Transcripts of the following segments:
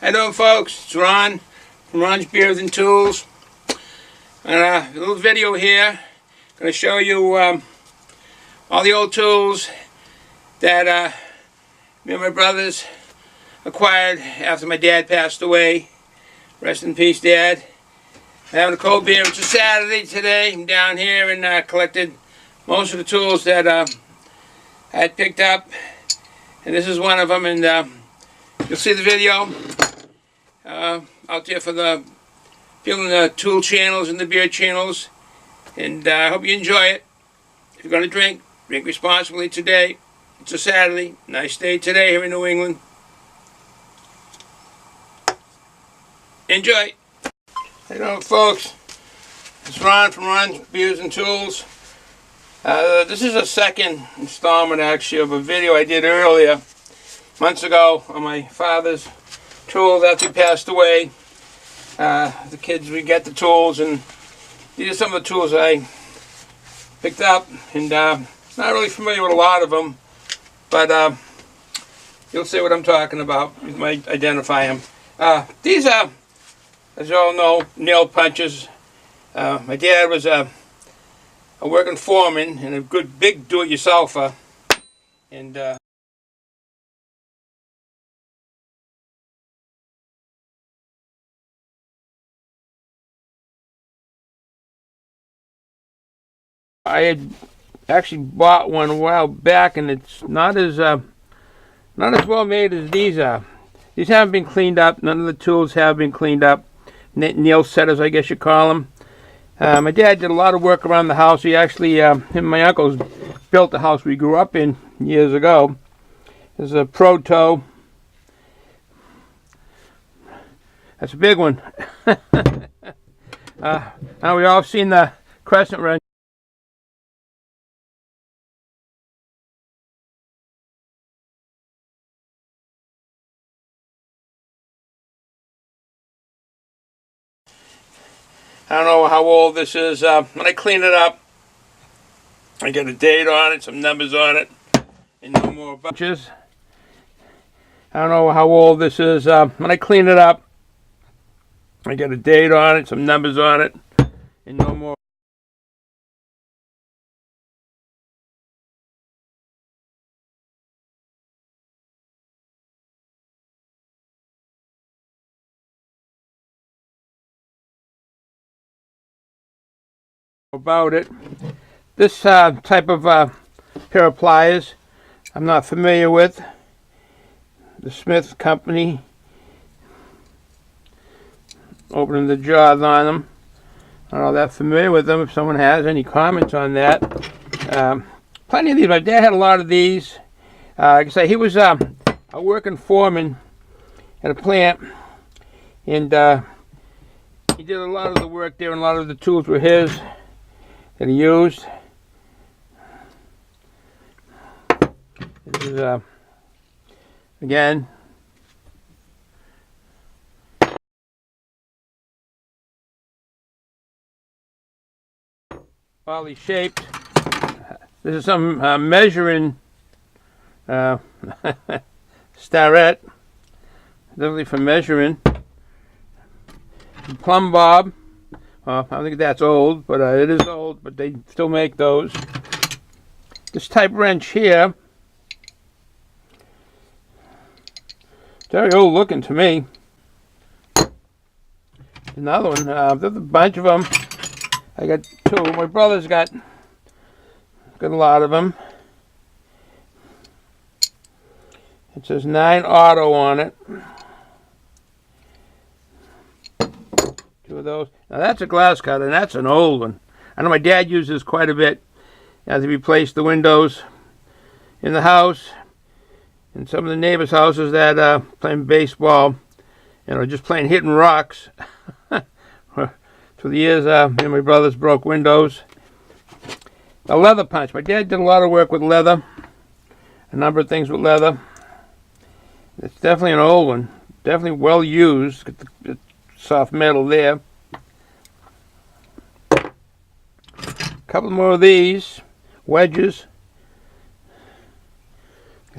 How you doing, folks? It's Ron from Ron's Beers and Tools. And a little video here. I'm going to show you all the old tools that me and my brothers acquired after my dad passed away. Rest in peace, Dad. I'm having a cold beer. It's a Saturday today. I'm down here and collected most of the tools that I had picked up. And this is one of them. And you'll see the video out there for the people in the tool channels and the beer channels. And I hope you enjoy it. If you're going to drink responsibly today. It's a Saturday. Nice day today here in New England. Enjoy. Hey, folks. It's Ron from Ron's Beers and Tools. This is a second installment, actually, of a video I did earlier, months ago, on my father's tools after he passed away. The kids, we get the tools, and these are some of the tools I picked up, and not really familiar with a lot of them, but you'll see what I'm talking about. You might identify them. These are, as you all know, nail punches. My dad was a working foreman and a good big do-it-yourselfer, and I had actually bought one a while back, and it's not as well made as these are. These haven't been cleaned up. None of the tools have been cleaned up. Nail setters, I guess you call them. My dad did a lot of work around the house. He actually, him and my uncles built the house we grew up in years ago. There's a Proto. That's a big one. Now we all seen the crescent wrench. I don't know how old this is. When I clean it up, I get a date on it, some numbers on it, and no more bunches. I don't know how old this is. When I clean it up, I get a date on it, some numbers on it, and no more. About it. This type of pair of pliers I'm not familiar with. The Smith Company. Opening the jaws on them. I'm not that familiar with them. If someone has any comments on that. Plenty of these. My dad had a lot of these. Like I say, he was a working foreman at a plant, and he did a lot of the work there, and a lot of the tools were his that he used. This is again oddly shaped. This is some measuring starret, definitely for measuring. Plumb bob. I think that's old, but it is old, but they still make those. This type wrench here, very old looking to me. Another one, there's a bunch of them. I got two. My brother's got a lot of them. It says 9 Auto on it. Two of those. Now that's a glass cutter, and that's an old one. I know my dad used this quite a bit as he replaced the windows in the house, and some of the neighbors' houses that playing baseball, just playing hitting rocks. Through the years, me and my brothers broke windows. A leather punch. My dad did a lot of work with leather, a number of things with leather. It's definitely an old one. Definitely well used. Got the soft metal there. A couple more of these wedges.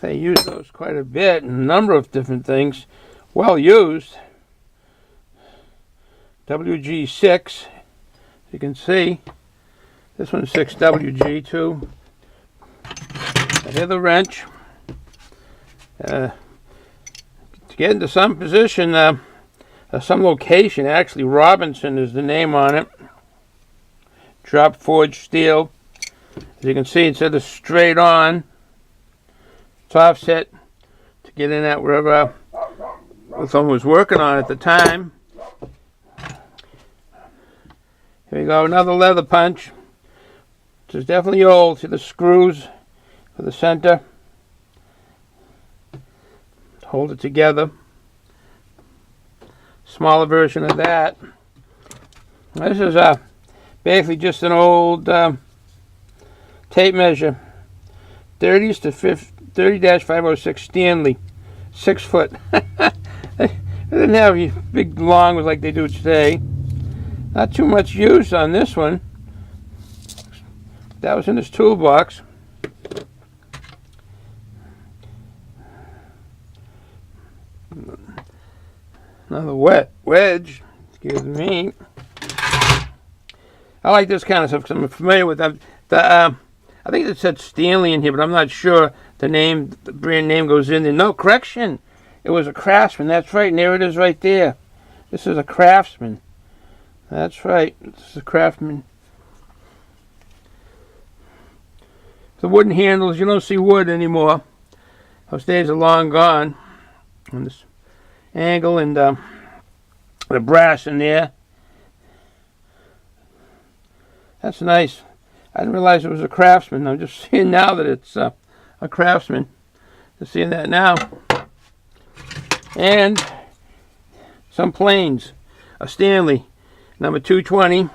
They use those quite a bit in a number of different things. well used. WG6, as you can see. This one's 6WG too. I hear the wrench. To get into some position, some location, actually Robinson is the name on it. Drop forged steel. As you can see, instead of straight on, it's offset to get in at wherever someone was working on at the time. Here we go, another leather punch. This is definitely old. See the screws for the center. Hold it together. Smaller version of that. This is basically just an old tape measure. 30-506 Stanley. 6 foot. They didn't have big long ones like they do today. Not too much use on this one. That was in his toolbox. Another wedge. Excuse me. I like this kind of stuff because I'm familiar with them. I think it said Stanley in here, but I'm not sure. The brand name goes in there. No, correction. It was a Craftsman. That's right. And there it is right there. This is a Craftsman. That's right. This is a Craftsman. The wooden handles, you don't see wood anymore. Those days are long gone. On this angle and the brass in there. That's nice. I didn't realize it was a Craftsman. I'm just seeing now that it's a Craftsman. Just seeing that now. And some planes. A Stanley. Number 220.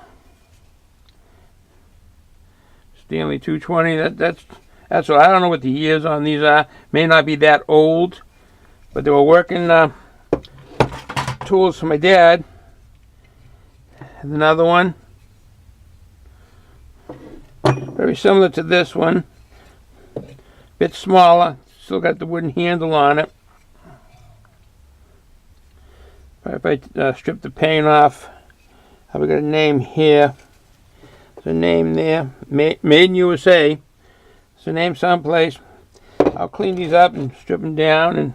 Stanley 220. That's what I don't know what the years on these are. May not be that old, but they were working tools for my dad. And another one, very similar to this one, bit smaller. Still got the wooden handle on it. If I strip the paint off. I've got a name here. There's a name there. Made in USA. There's a name someplace. I'll clean these up and strip them down and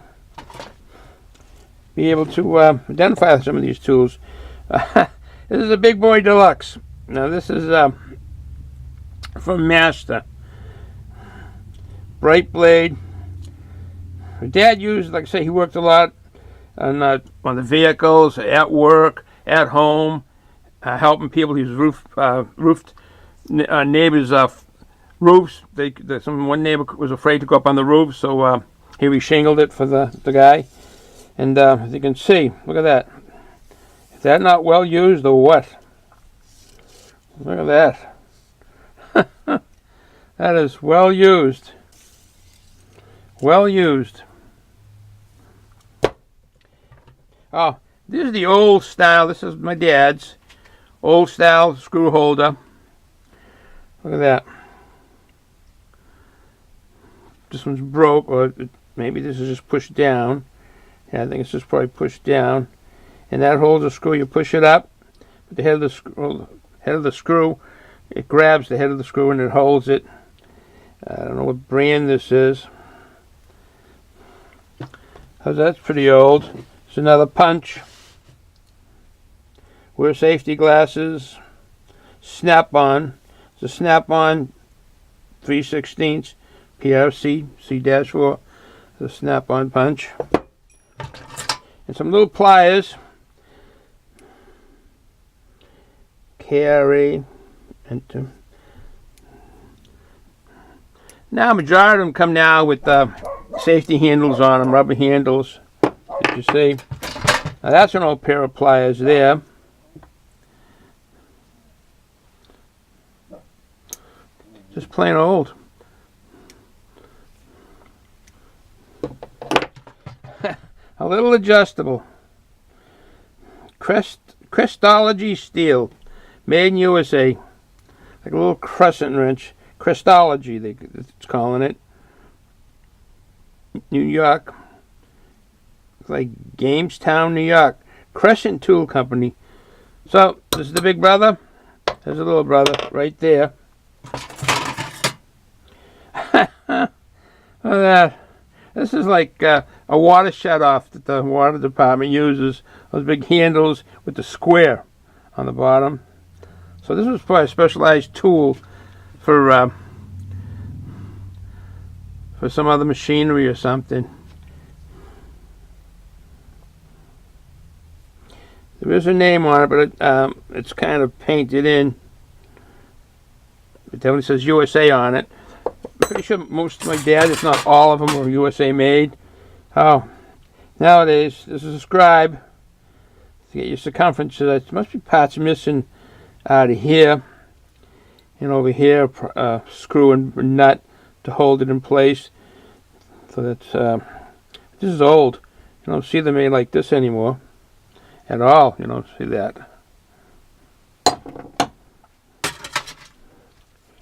be able to identify some of these tools. This is a Big Boy Deluxe. Now this is from Master. Bright blade. My dad used, like I say, he worked a lot on the vehicles, at work, at home. Helping people. He was roofed neighbors' roofs. One neighbor was afraid to go up on the roof, so he reshingled it for the guy. And as you can see, look at that. Is that not well used or what? Look at that. That is well used. Well used. Oh, this is the old style. This is my dad's. Old style screw holder. Look at that. This one's broke, or maybe this is just pushed down. Yeah, I think it's just probably pushed down. And that holds the screw. You push it up with the head of the screw. It grabs the head of the screw and it holds it. I don't know what brand this is. Oh, that's pretty old. It's another punch. Wear safety glasses. Snap-on. It's a Snap-on 3/16 PRC C-4. The Snap-on punch. And some little pliers. Carry. And now majority of them come now with safety handles on them, rubber handles. As you see. Now that's an old pair of pliers there. Just plain old. A little adjustable. Crestology steel. Made in USA. Like a little crescent wrench. Crestology, it's calling it. New York. looks like Jamestown, New York. Crescent Tool Company. So, this is the big brother. There's a little brother right there. This is like a water shutoff that the water department uses. Those big handles with the square on the bottom. So this was probably a specialized tool for some other machinery or something. There is a name on it, but it's kind of painted in. It definitely says USA on it. I'm pretty sure most of my dad, if not all of them, were USA made. Oh, nowadays, this is a scribe. To get your circumference, there must be parts missing out of here. And over here, screw and nut to hold it in place. So that's, this is old. You don't see them made like this anymore. At all, you don't see that.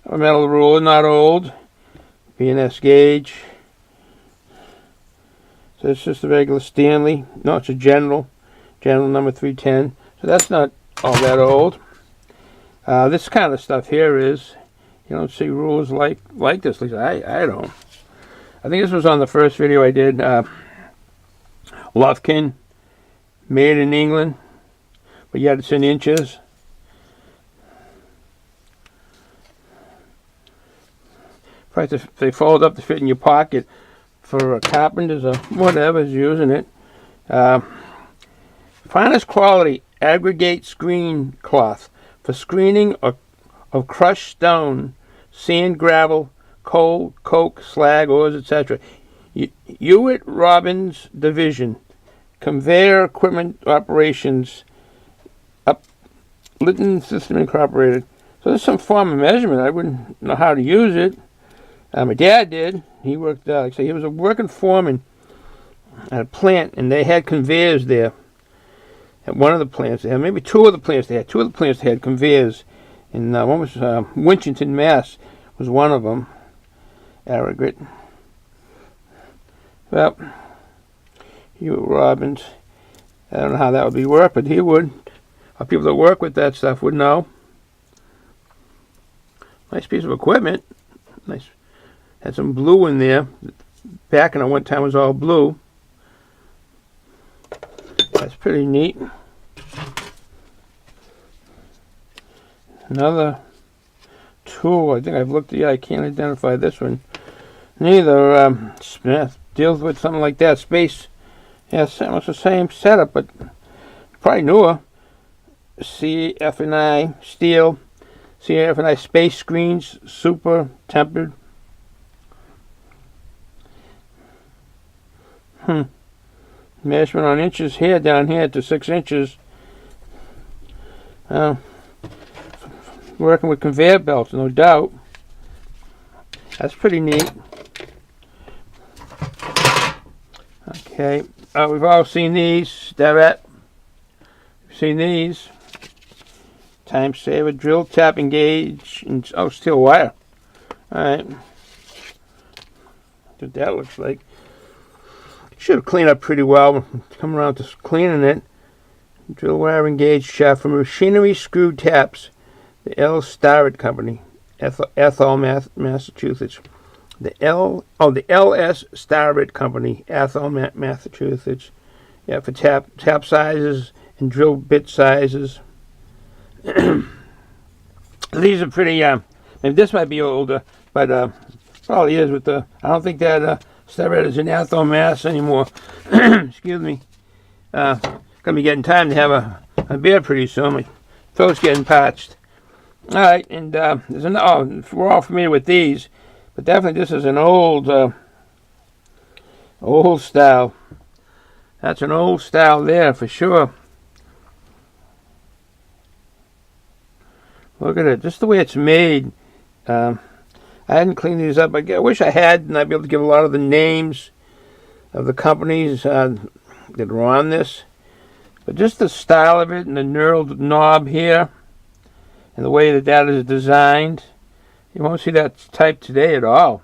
A metal ruler, not old. B&S gauge. So it's just a regular Stanley. No, it's a General. General number 310. So that's not all that old. This kind of stuff here is, you don't see rulers like this. At least I don't. I think this was on the first video I did. Lufkin. Made in England, but yet it's in inches. Probably they fold up to fit in your pocket for carpenters or whatever's using it. Finest quality aggregate screen cloth for screening of crushed stone, sand, gravel, coal, coke, slag, ores, etc. Hewitt Robbins Division. Conveyor Equipment Operations, Lytton System Incorporated. So there's some form of measurement. I wouldn't know how to use it. My dad did. He worked, like I say, he was a working foreman at a plant, and they had conveyors there. At one of the plants, they had maybe two of the plants. They had conveyors, and one was Winchton, Mass. Was one of them. Arrogate. Well. Hewitt Robbins. I don't know how that would be worked, but he would. People that work with that stuff would know. Nice piece of equipment. Nice. Had some blue in there. Backing at one time was all blue. That's pretty neat. Another tool. I think I've looked at. Yeah, I can't identify this one. Neither. Smith deals with something like that. Space. Yes, almost the same setup, but probably newer. CF&I steel, CF&I space screens, super tempered. Measurement on inches here, down here to 6 inches. Working with conveyor belts, no doubt. That's pretty neat. Okay. We've all seen these. We've seen these. Time saver, drill, tapping gauge, and steel wire. Alright. That's what that looks like. Should have cleaned up pretty well. Come around to cleaning it. Drill wire and gauge shaft from Machinery Screw Taps. The L. Starrett Company, Ethel, Massachusetts. The L.S. Starrett Company, Ethel, Massachusetts. Yeah, for tap sizes and drill bit sizes. These are pretty. Maybe this might be older, but probably is with the. I don't think that Starrett is in Ethel, Mass anymore. Excuse me. Gonna be getting time to have a beer pretty soon. My throat's getting parched. All right, and there's we're all familiar with these. But definitely this is an old style. That's an old style there for sure. Look at it, just the way it's made. I hadn't cleaned these up. I wish I had, and I'd be able to give a lot of the names of the companies that are on this. But just the style of it and the knurled knob here and the way that is designed. You won't see that type today at all.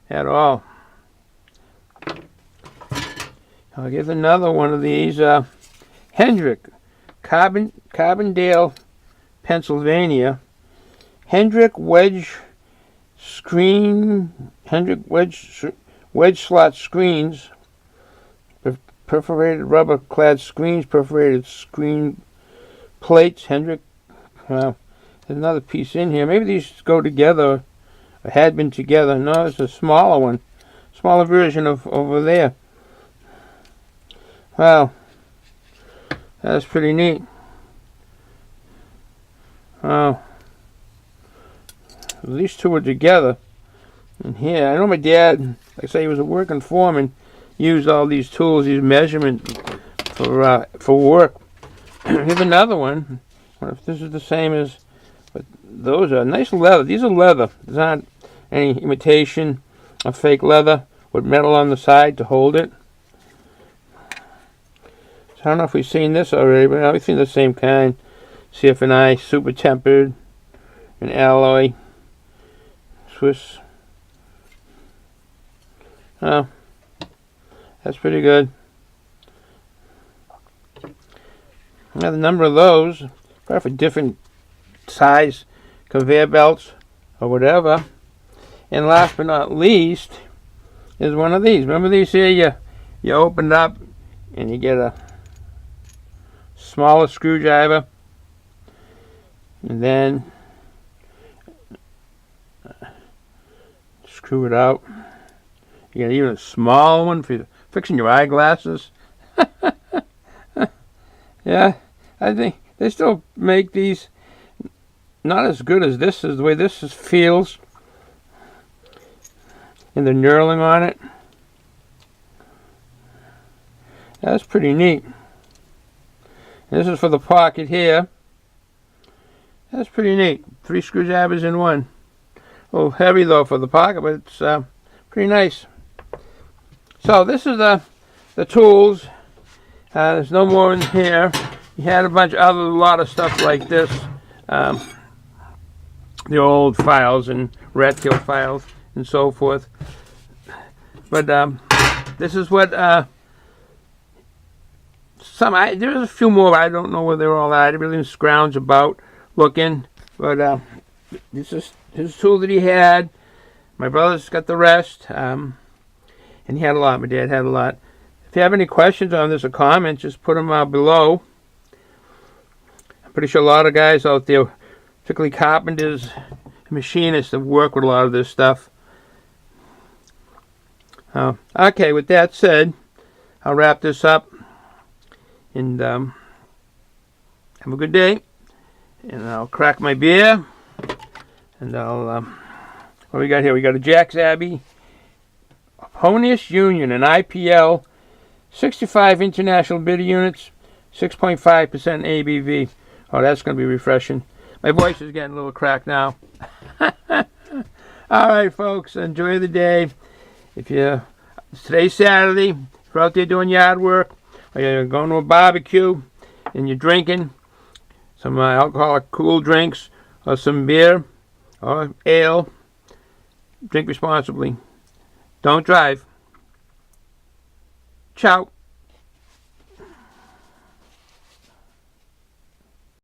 At all. I'll give another one of these. Hendrick, Carbondale, Pennsylvania. Hendrick wedge slot screens, perforated rubber clad screens, perforated screen plates. Hendrick. There's another piece in here. Maybe these go together, or had been together. No, it's a smaller one, smaller version of over there. Wow, that's pretty neat. Wow. These two are together in here. I know my dad, like I say, he was a working foreman, used all these tools, these measurements for work. Here's another one. I wonder if this is the same as, but those are nice leather. These are leather. There's not any imitation of fake leather with metal on the side to hold it. So I don't know if we've seen this already, but we've seen the same kind. CF&I, super tempered, an alloy, Swiss. Oh, that's pretty good. I have a number of those, probably for different size conveyor belts or whatever. And last but not least is one of these. Remember these here? You open it up and you get a smaller screwdriver, and then screw it out. You get even a small one for fixing your eyeglasses. Yeah, I think they still make these. Not as good as this is, the way this feels. And the knurling on it. That's pretty neat. And this is for the pocket here. That's pretty neat. 3 screwdrivers in one. A little heavy though for the pocket, but it's pretty nice. So this is the tools. There's no more in here. You had a lot of stuff like this. The old files and rat tail files and so forth. But this is what there's a few more. I don't know where they're all at. I really didn't scrounge about looking. But this is his tool that he had. My brother's got the rest. And he had a lot. My dad had a lot. If you have any questions on this or comments, just put them below. I'm pretty sure a lot of guys out there, particularly carpenters, machinists, that work with a lot of this stuff. Okay, with that said, I'll wrap this up. And have a good day. And I'll crack my beer. And I'll, what we got here? We got a Jack's Abbey Honius Union, an IPL, 65 international bidder units, 6.5% ABV. Oh, that's going to be refreshing. My voice is getting a little cracked now. All right, folks, enjoy the day. Today's Saturday, if you're out there doing yard work, or you're going to a barbecue, and you're drinking some alcoholic cool drinks, or some beer, or ale, drink responsibly. Don't drive. Ciao.